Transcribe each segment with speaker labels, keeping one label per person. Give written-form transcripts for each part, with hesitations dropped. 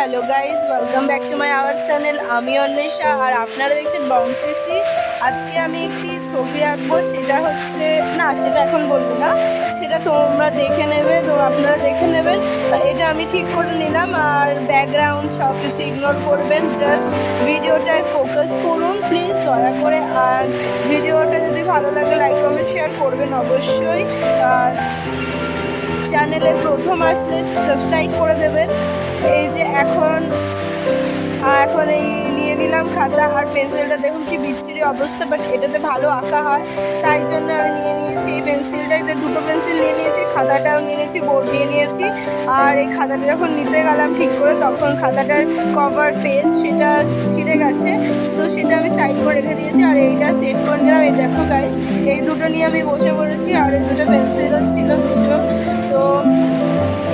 Speaker 1: Hello guys, welcome back to my our channel. আমি অন্বেষা আর আপনারা দেখছেন বংসিসি। আজকে আমি একটি ছবি আঁকবো, সেটা হচ্ছে না, সেটা এখন বলবো না, সেটা তোমরা দেখে নেবে, তো আপনারা দেখে নেবেন। এটা আমি ঠিক করে নিলাম, আর ব্যাকগ্রাউন্ড সব কিছু ইগনোর করবেন, জাস্ট ভিডিওটায় ফোকাস করুন প্লিজ দয়া করে। আর ভিডিওটা যদি ভালো লাগে লাইক কমেন্ট শেয়ার করবেন অবশ্যই। আর চ্যানেলে প্রথম আসলে সাবস্ক্রাইব করে দেবেন। এই যে এখন এই নিয়ে নিলাম খাতা আর পেন্সিলটা, দেখুন কি বিচ্ছিরি অবস্থা, বাট এটাতে ভালো আঁকা হয়, তাই জন্য আমি নিয়ে নিয়েছি এই পেন্সিলটাতে। দুটো পেন্সিল নিয়ে নিয়েছি, খাতাটাও নিয়ে নিয়েছি, বোর্ড নিয়ে নিয়েছি। আর এই খাতাটা যখন নিতে গেলাম ঠিক করে, তখন খাতাটার কভার পেজ সেটা ছিঁড়ে গেছে, তো সেটা আমি সাইড করে রেখে দিয়েছি। আর এইটা সেট করে নিলাম। এই দেখো গাইজ, এই দুটো নিয়ে আমি বসে পড়েছি, আর এই দুটো পেন্সিলও ছিল দুটো। তো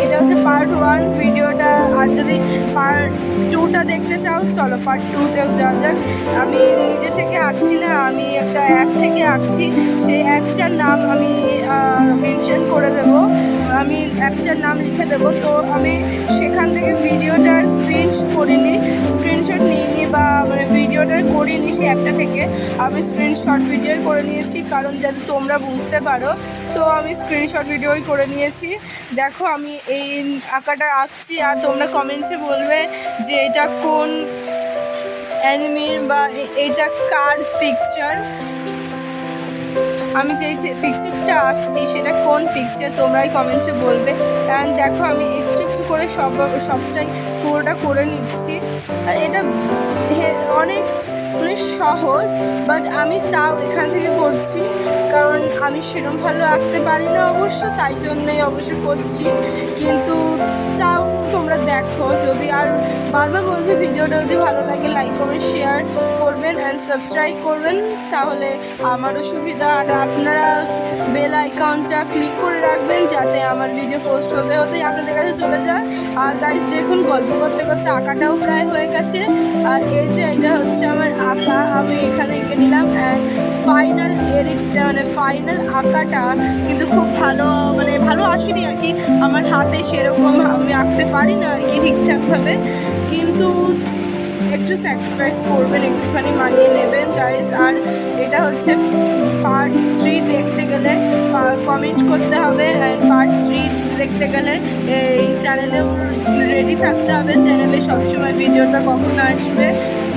Speaker 1: এটা হচ্ছে পার্ট 1 ভিডিওটা। আর যদি পার্ট 2টা দেখতে চাও, চলো পার্ট 2তেও যাওয়া যাক। আমি নিজে থেকে আঁকছি না, আমি একটা অ্যাপ থেকে আঁকছি। সেই অ্যাপটার নাম আমি মেনশন করে দেব, আমি অ্যাপটার নাম লিখে দেবো। তো আমি সেখান থেকে ভিডিওটার স্ক্রিনশট নিইনি, বা মানে ভিডিওটা করিনি সেই অ্যাপটা থেকে, আমি স্ক্রিনশট ভিডিওই করে নিয়েছি, কারণ যাতে তোমরা বুঝতে পারো। তো আমি স্ক্রিনশট ভিডিওই করে নিয়েছি। দেখো আমি এই আঁকাটা আঁকছি, আর তোমরা কমেন্টে বলবে যে এটা কোন অ্যানিমির বা এটা কার পিকচার। আমি যেই পিকচারটা আঁকছি সেটা কোন পিকচার তোমরাই কমেন্টে বলবে। অ্যান্ড দেখো আমি একটু একটু করে সবটাই পুরোটা করে নিচ্ছি। আর এটা অনেক সহজ, বাট আমি তাও এখান থেকে করছি, কারণ আমি সেরকম ভালো আঁকতে পারি না অবশ্য, তাই জন্যই অবশ্য করছি। কিন্তু তাও তোমরা দেখো, যদি আর বারবার বলছি ভিডিওটা যদি ভালো লাগে লাইক কমেন্ট শেয়ার করবেন অ্যান্ড সাবস্ক্রাইব করবেন, তাহলে আমারও সুবিধা। আর আপনারা বেল আইকনটা ক্লিক করে রাখবেন, যাতে আমার ভিডিও পোস্ট হতে হতেই আপনাদের কাছে চলে যায়। আর গাইজ দেখুন, গল্প করতে করতে আঁকাটাও প্রায় হয়ে গেছে। আর এই যে এটা হচ্ছে আমার আঁকা, আমি এখানে এঁকে নিলাম। অ্যান্ড ফাইনাল এডিটটা মানে ফাইনাল আঁকাটা কিন্তু খুব ভালো আসেনি আর কি, আমার হাতে সেরকম আমি আঁকতে পারি না আর কি ঠিকঠাকভাবে, কিন্তু একটু স্যাক্রিফাইস করবেন, একটুখানি মানিয়ে নেবেন গাইজ। আর এটা হচ্ছে পার্ট 3 দেখতে গেলে কমেন্ট করতে হবে, অ্যান্ড পার্ট 3 দেখতে গেলে এই চ্যানেলেও রেডি থাকতে হবে, চ্যানেলে সবসময় ভিডিওটা কখন আসবে।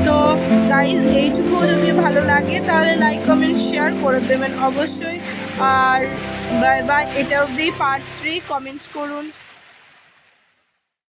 Speaker 1: তো গাইজ এইটুকু যদি ভালো লাগে তাহলে লাইক কমেন্ট শেয়ার করে দেবেন অবশ্যই। আর বাই বাই, এটা অবধি পার্ট 3 কমেন্ট করুন।